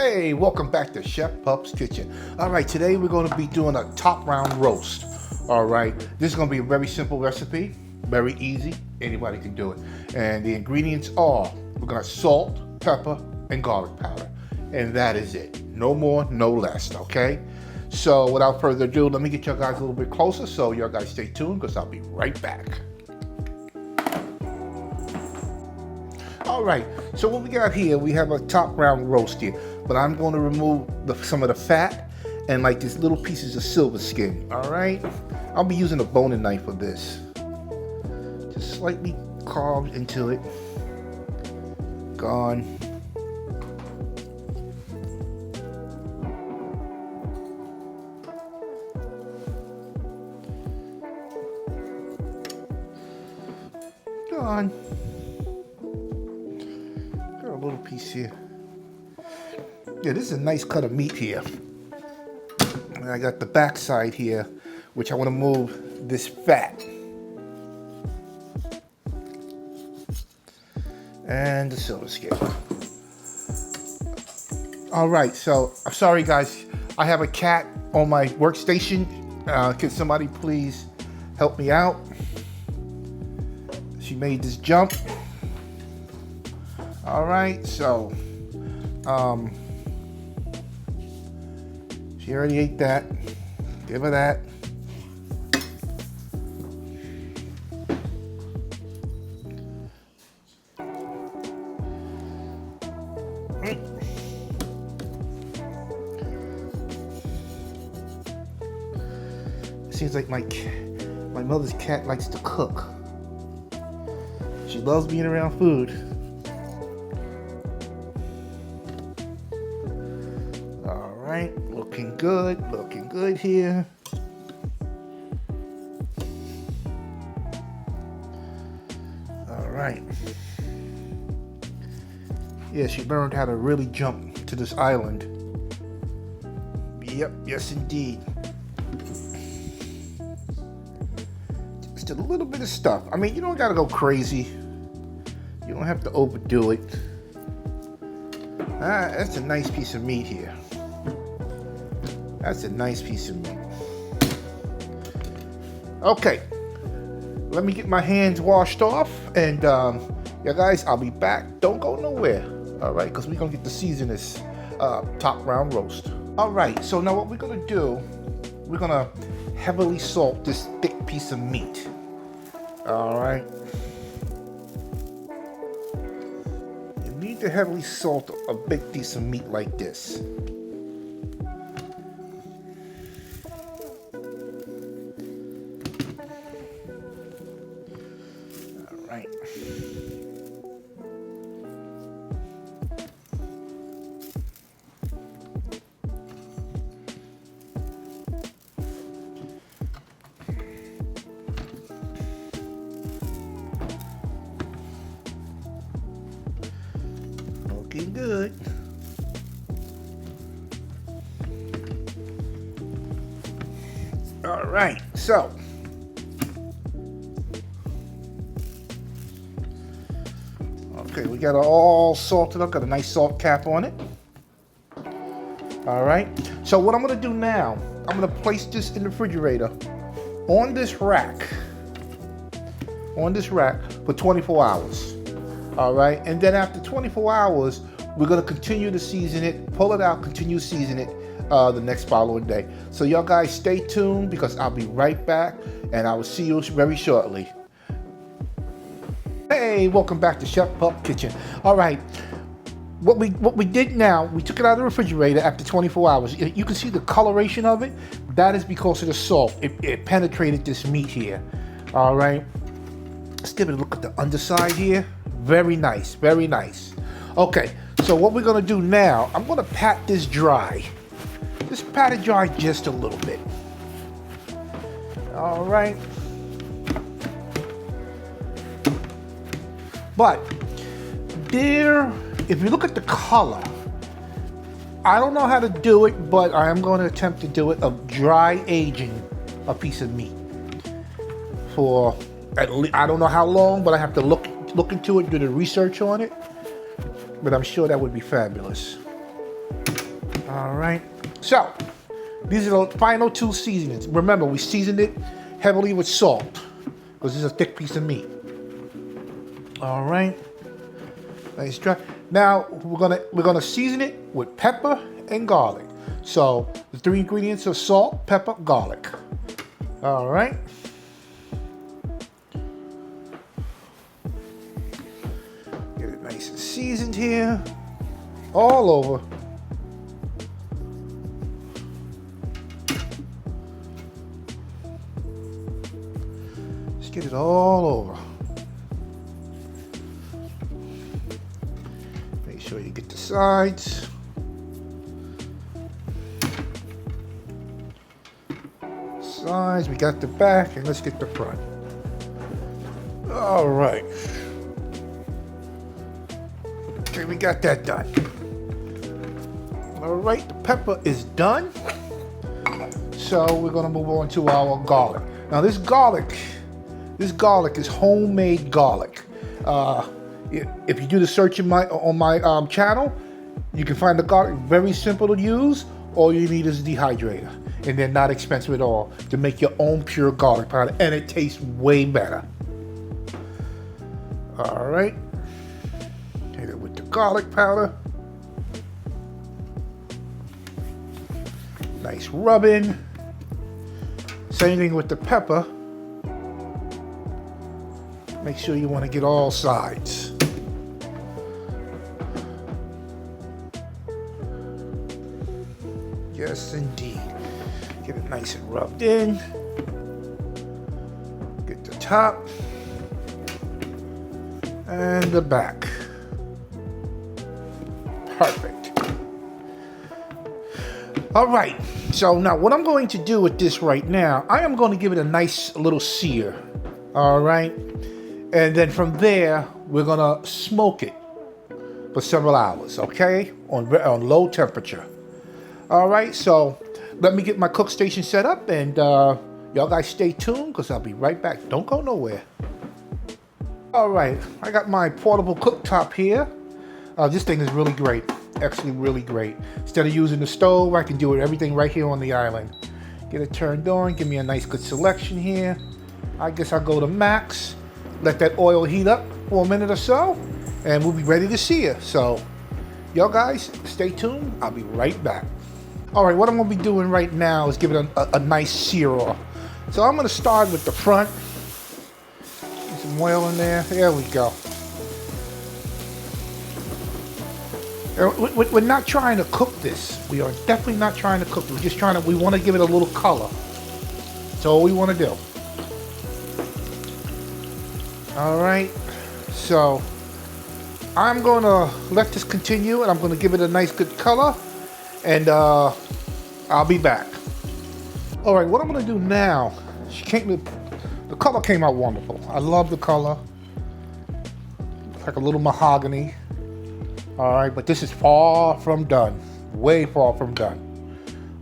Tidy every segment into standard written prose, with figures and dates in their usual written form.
Hey, welcome back to Chef Pup's Kitchen. All right, today we're going to be doing a top round roast. All right, this is going to be a very simple recipe, very easy. Anybody can do it. And the ingredients are, we're going to salt, pepper, and garlic powder. And that is it. No more, no less, okay? So without further ado, let me get you guys a little bit closer. So you guys stay tuned because I'll be right back. All right, so what we got here, we have a top round roast here, but I'm going to remove some of the fat and like these little pieces of silver skin. All right, I'll be using a boning knife for this. Just slightly carved into it. Gone. Gone. A little piece here. Yeah, this is a nice cut of meat here. And I got the back side here, which I want to move this fat. And the silver skin. All right, so I'm sorry guys, I have a cat on my workstation. Can somebody please help me out? She made this jump. All right, so she already ate that. Give her that. Seems like my mother's cat likes to cook. She loves being around food. Looking good here. All right. Yeah, she learned how to really jump to this island. Yep, yes indeed. Just a little bit of stuff. I mean, you don't gotta go crazy. You don't have to overdo it. That's a nice piece of meat here. That's a nice piece of meat. Okay, let me get my hands washed off, and yeah, guys, I'll be back. Don't go nowhere. All right, because we're gonna get to season this top round roast. All right, so now what we're gonna do, we're gonna heavily salt this thick piece of meat. All right. You need to heavily salt a big piece of meat like this. Looking good. All right, so okay, we got it all salted up, got a nice salt cap on it. All right, so what I'm gonna do now, I'm gonna place this in the refrigerator on this rack for 24 hours. All right, and then after 24 hours, we're gonna continue to season it, pull it out, continue to season it the next following day. So y'all guys stay tuned because I'll be right back and I will see you very shortly. Hey, welcome back to Chef Pup Kitchen. All right, what we did now, we took it out of the refrigerator after 24 hours. You can see the coloration of it. That is because of the salt. It penetrated this meat here. All right, let's give it a look at the underside here. Very nice, very nice. Okay, so what we're gonna do now, I'm gonna pat this dry. Just pat it dry just a little bit. All right. But there, if you look at the color, I don't know how to do it, but I am going to attempt to do it of dry aging a piece of meat for at least, I don't know how long, but I have to look into it, do the research on it. But I'm sure that would be fabulous. All right. So these are the final two seasonings. Remember, we seasoned it heavily with salt because this is a thick piece of meat. All right. Nice dry. Now we're gonna season it with pepper and garlic. So the three ingredients are salt, pepper, garlic. All right. Get it nice and seasoned here, all over. Just get it all over. Make sure you get the sides. Sides, we got the back, and let's get the front. All right. Okay, we got that done. All right, the pepper is done. So we're gonna move on to our garlic. Now this garlic is homemade garlic. If you do the search on my channel, you can find the garlic very simple to use. All you need is a dehydrator, and they're not expensive at all to make your own pure garlic powder, and it tastes way better. All right, hit it with the garlic powder. Nice rubbing. Same thing with the pepper. Make sure you want to get all sides. Yes, indeed. Get it nice and rubbed in. Get the top and the back. Perfect. All right. So now what I'm going to do with this right now, I am going to give it a nice little sear. All right. And then from there, we're going to smoke it for several hours, okay? On low temperature. All right, so let me get my cook station set up, and y'all guys stay tuned because I'll be right back. Don't go nowhere. All right, I got my portable cooktop here. This thing is really great, actually really great. Instead of using the stove, I can do everything right here on the island. Get it turned on, give me a nice good selection here. I guess I'll go to max, let that oil heat up for a minute or so, and we'll be ready to sear. So y'all guys stay tuned, I'll be right back. All right, what I'm gonna be doing right now is giving it a nice sear off. So I'm gonna start with the front. Get some oil in there, there we go. We're not trying to cook this. We are definitely not trying to cook. We wanna give it a little color. That's all we wanna do. All right, so I'm gonna let this continue, and I'm gonna give it a nice good color, and I'll be back. All right, what I'm gonna do now, the color came out wonderful. I love the color. It's like a little mahogany. All right, but this is far from done, way far from done.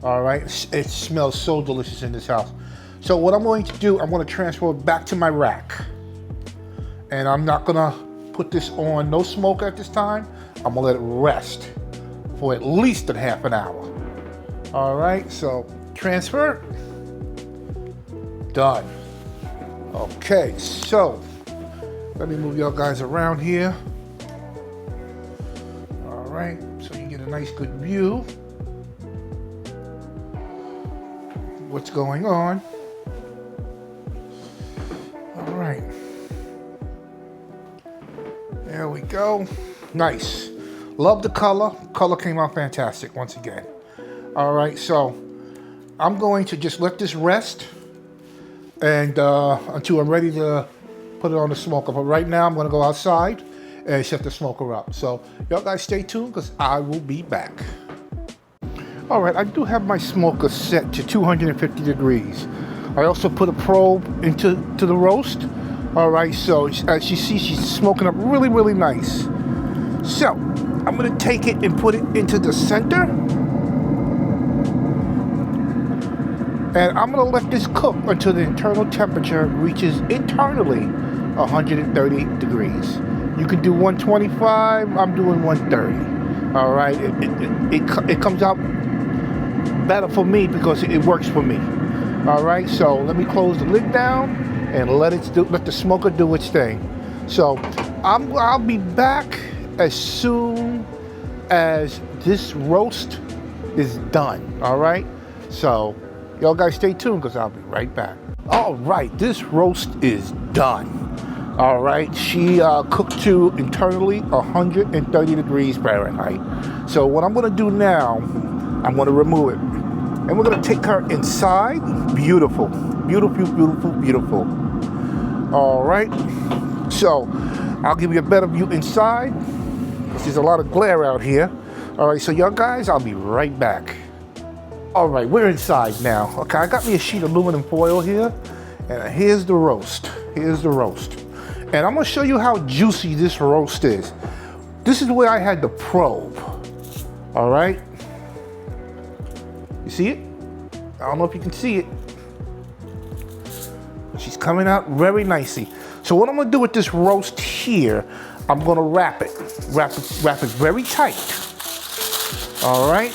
All right, it smells so delicious in this house. So what I'm going to do, I'm gonna transfer it back to my rack. And I'm not gonna put this on no smoke at this time. I'm gonna let it rest for at least a half an hour. All right, so transfer, done. Okay, so let me move y'all guys around here. All right, so you get a nice good view of what's going on. All right. There we go. Nice. Love the color. Color came out fantastic once again. All right, so I'm going to just let this rest and until I'm ready to put it on the smoker. But right now I'm going to go outside and set the smoker up. So y'all guys stay tuned because I will be back. All right, I do have my smoker set to 250 degrees. I also put a probe into the roast. All right, so as you see, she's smoking up really, really nice. So I'm gonna take it and put it into the center. And I'm gonna let this cook until the internal temperature reaches internally 130 degrees. You can do 125, I'm doing 130. All right, it comes out better for me because it works for me. All right, so let me close the lid down and let the smoker do its thing. So I'll be back as soon as this roast is done. All right, so y'all guys stay tuned because I'll be right back. All right, this roast is done. All right, she cooked to internally 130 degrees Fahrenheit. So what I'm gonna do now, I'm gonna remove it. And we're gonna take her inside. Beautiful, beautiful, beautiful, beautiful. All right, so I'll give you a better view inside. There's a lot of glare out here. All right, so y'all guys, I'll be right back. All right, we're inside now. Okay, I got me a sheet of aluminum foil here, and here's the roast. Here's the roast. And I'm gonna show you how juicy this roast is. This is where I had the probe. All right. You see it? I don't know if you can see it. She's coming out very nicely. So what I'm gonna do with this roast here, I'm gonna wrap it. Wrap it very tight. All right.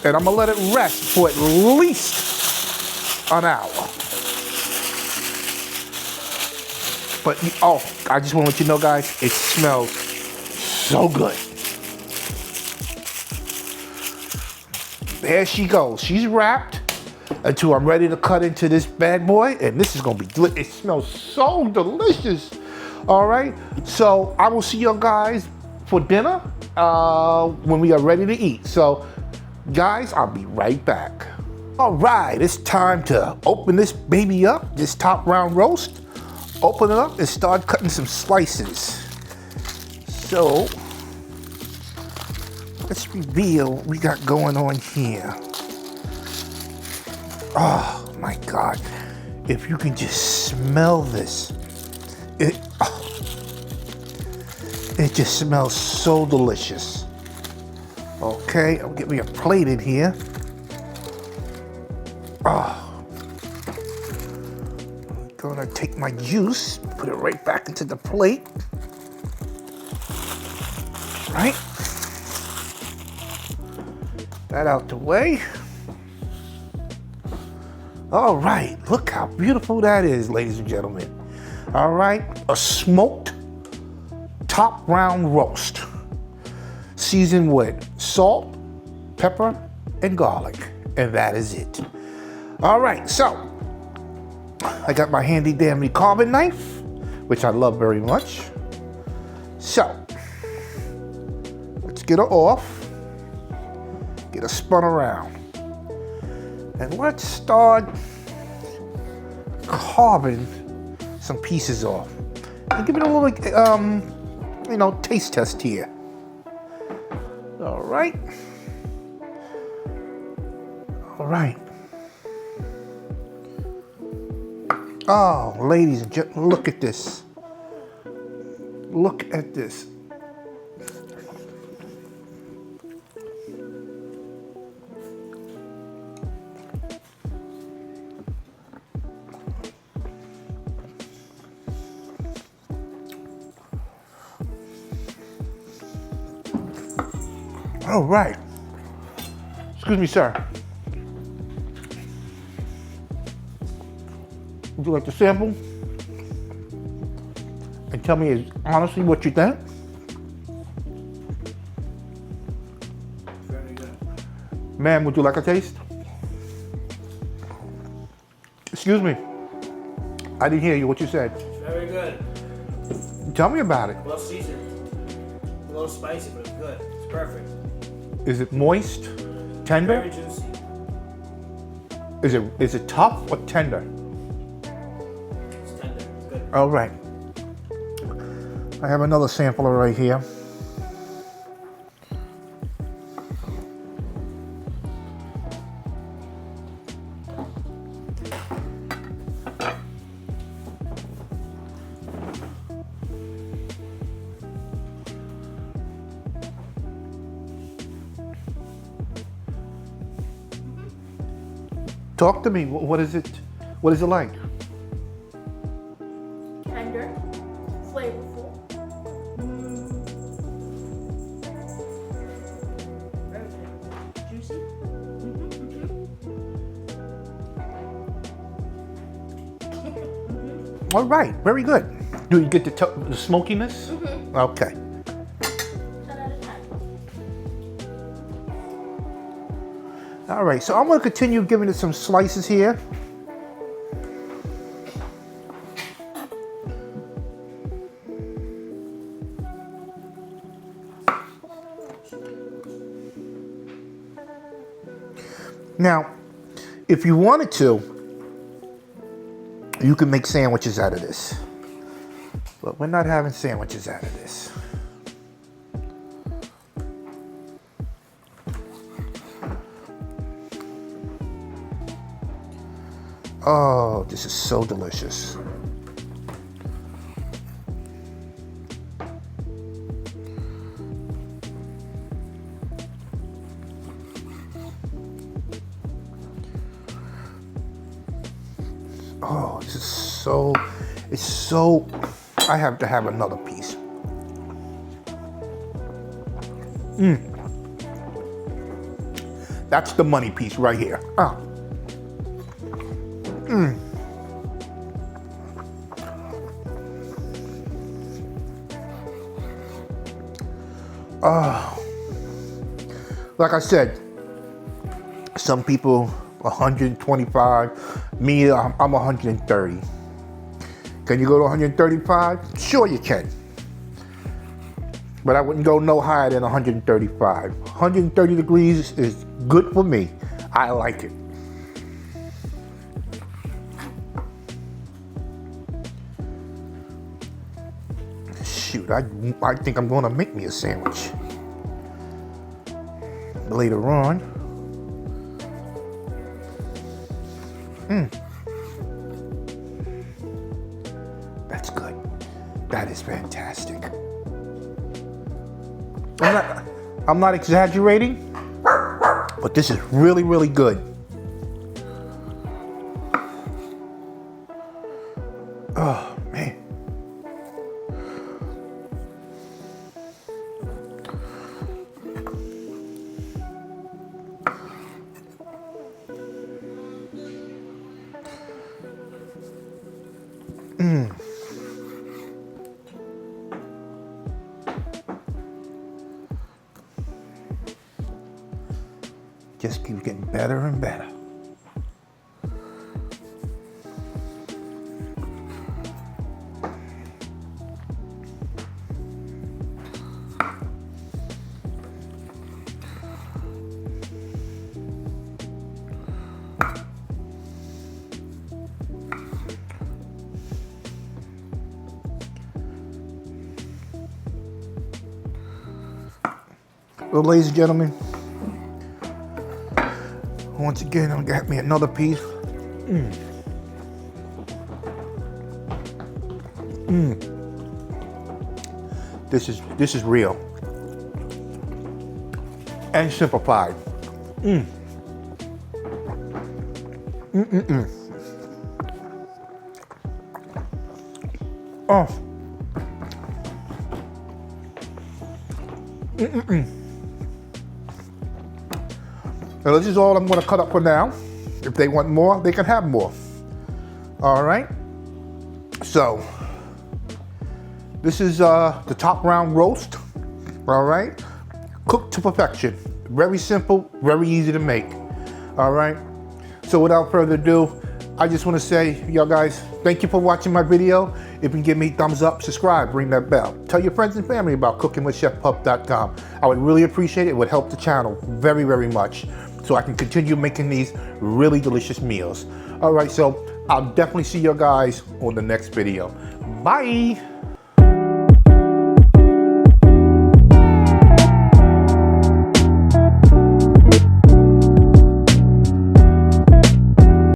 And I'm gonna let it rest for at least an hour. But, oh, I just want to let you know, guys, it smells so good. There she goes. She's wrapped until I'm ready to cut into this bad boy. And this is going to be, it smells so delicious. All right. So I will see you guys for dinner when we are ready to eat. So, guys, I'll be right back. All right. It's time to open this baby up, this top round roast. Open it up and start cutting some slices. So, let's reveal what we got going on here. Oh my God. If you can just smell this. It just smells so delicious. Okay, I'll get me a plate in here. Oh. Gonna take my juice, put it right back into the plate. Right? That out the way. All right, look how beautiful that is, ladies and gentlemen. All right, a smoked top round roast, seasoned with salt, pepper, and garlic, and that is it. All right, so I got my handy dandy carving knife, which I love very much. So, let's get her off, get her spun around, and let's start carving some pieces off. And give it a little, taste test here. All right. All right. Oh, ladies and gentlemen, look at this. Look at this. All right. Excuse me, sir. Would you like to sample? And tell me honestly what you think? Very good. Ma'am, would you like a taste? Excuse me. I didn't hear you. What you said? Very good. Tell me about it. Well seasoned. A little spicy, but it's good. It's perfect. Is it moist? Tender? Very juicy. Is it tough or tender? It's tender. It's good. All right. I have another sampler right here. Talk to me. What is it? What is it like? Tender, flavorful. Very good. Juicy. All right, very good. Do you get the smokiness? Mm-hmm. Okay. 10 out of 10. All right, so I'm gonna continue giving it some slices here. Now, if you wanted to, you can make sandwiches out of this. But we're not having sandwiches out of this. Oh, this is so delicious. Oh, this is so, it's so, I have to have another piece. That's the money piece right here. Like I said, some people 125, me, I'm 130. Can you go to 135? Sure you can. But I wouldn't go no higher than 135. 130 degrees is good for me. I like it. Shoot, I think I'm gonna make me a sandwich later on. That's good. That is fantastic. I'm not exaggerating, but this is really, really good. Oh, man. Just keeps getting better and better. Well, ladies and gentlemen, once again, I'm gonna get me another piece. This is real and simplified. Oh. Now this is all I'm going to cut up for now. If they want more, they can have more. All right. So this is the top round roast. All right. Cooked to perfection. Very simple, very easy to make. All right. So without further ado, I just want to say, y'all guys, thank you for watching my video. If you can give me a thumbs up, subscribe, ring that bell. Tell your friends and family about cookingwithchefpup.com. I would really appreciate it. It would help the channel very, very much, so I can continue making these really delicious meals. All right, so I'll definitely see you guys on the next video. Bye.